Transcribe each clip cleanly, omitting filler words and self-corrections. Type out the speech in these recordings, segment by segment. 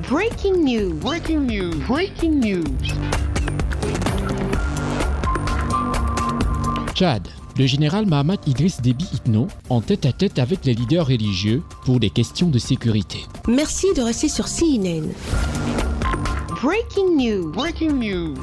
Breaking news. Breaking news. Breaking news. Tchad. Le général Mahamat Idriss Déby Itno en tête-à-tête avec les leaders religieux pour des questions de sécurité. Merci de rester sur CNN. Breaking news. Breaking news.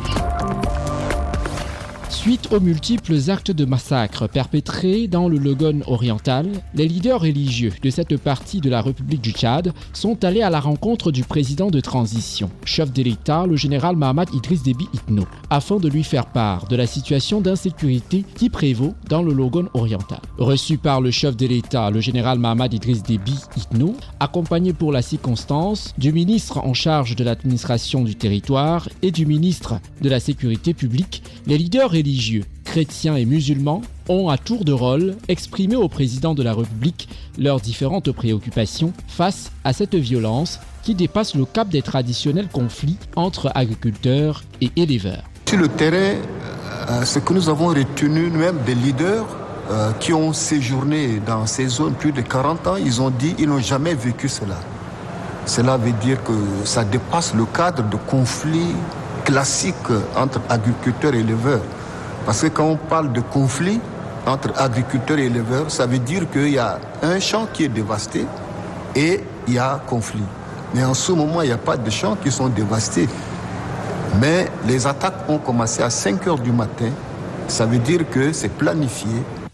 Suite aux multiples actes de massacre perpétrés dans le Logone oriental, les leaders religieux de cette partie de la République du Tchad sont allés à la rencontre du président de transition, chef de l'État, le général Mahamat Idriss Déby Itno, afin de lui faire part de la situation d'insécurité qui prévaut dans le Logone oriental. Reçu par le chef de l'État, le général Mahamat Idriss Déby Itno, accompagné pour la circonstance du ministre en charge de l'administration du territoire et du ministre de la sécurité publique, les leaders religieux, chrétiens et musulmans ont à tour de rôle exprimé au président de la République leurs différentes préoccupations face à cette violence qui dépasse le cap des traditionnels conflits entre agriculteurs et éleveurs. Sur le terrain, ce que nous avons retenu, même des leaders qui ont séjourné dans ces zones plus de 40 ans, ils ont dit qu'ils n'ont jamais vécu cela. Cela veut dire que ça dépasse le cadre de conflits classiques entre agriculteurs et éleveurs. Parce que quand on parle de conflit entre agriculteurs et éleveurs, ça veut dire qu'il y a un champ qui est dévasté et il y a conflit. Mais en ce moment, il n'y a pas de champs qui sont dévastés. Mais les attaques ont commencé à 5 heures du matin. Ça veut dire que c'est planifié.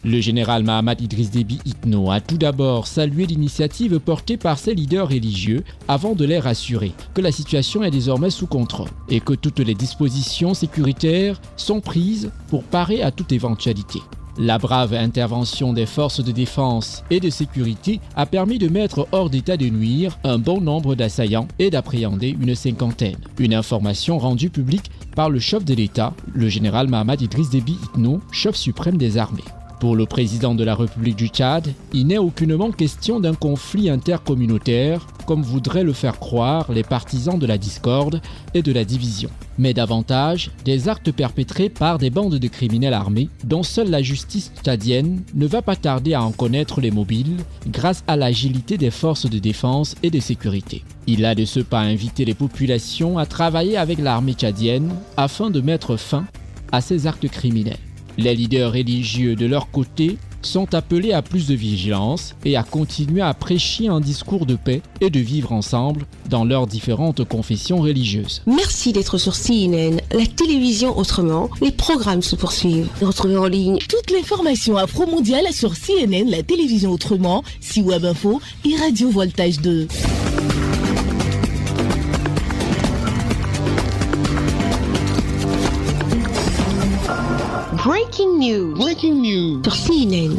Le général Mahamat Idriss Déby Itno a tout d'abord salué l'initiative portée par ses leaders religieux avant de les rassurer que la situation est désormais sous contrôle et que toutes les dispositions sécuritaires sont prises pour parer à toute éventualité. La brave intervention des forces de défense et de sécurité a permis de mettre hors d'état de nuire un bon nombre d'assaillants et d'appréhender une cinquantaine. Une information rendue publique par le chef de l'État, le général Mahamat Idriss Déby Itno, chef suprême des armées. Pour le président de la République du Tchad, il n'est aucunement question d'un conflit intercommunautaire, comme voudraient le faire croire les partisans de la discorde et de la division, mais davantage des actes perpétrés par des bandes de criminels armés dont seule la justice tchadienne ne va pas tarder à en connaître les mobiles grâce à l'agilité des forces de défense et de sécurité. Il a de ce pas invité les populations à travailler avec l'armée tchadienne afin de mettre fin à ces actes criminels. Les leaders religieux de leur côté sont appelés à plus de vigilance et à continuer à prêcher un discours de paix et de vivre ensemble dans leurs différentes confessions religieuses. Merci d'être sur CNN, la télévision autrement. Les programmes se poursuivent. Retrouvez en ligne toutes les formations afro-mondiales sur CNN, la télévision autrement, C-Web Info et Radio Voltage 2. Breaking news. Breaking news. sur CNN.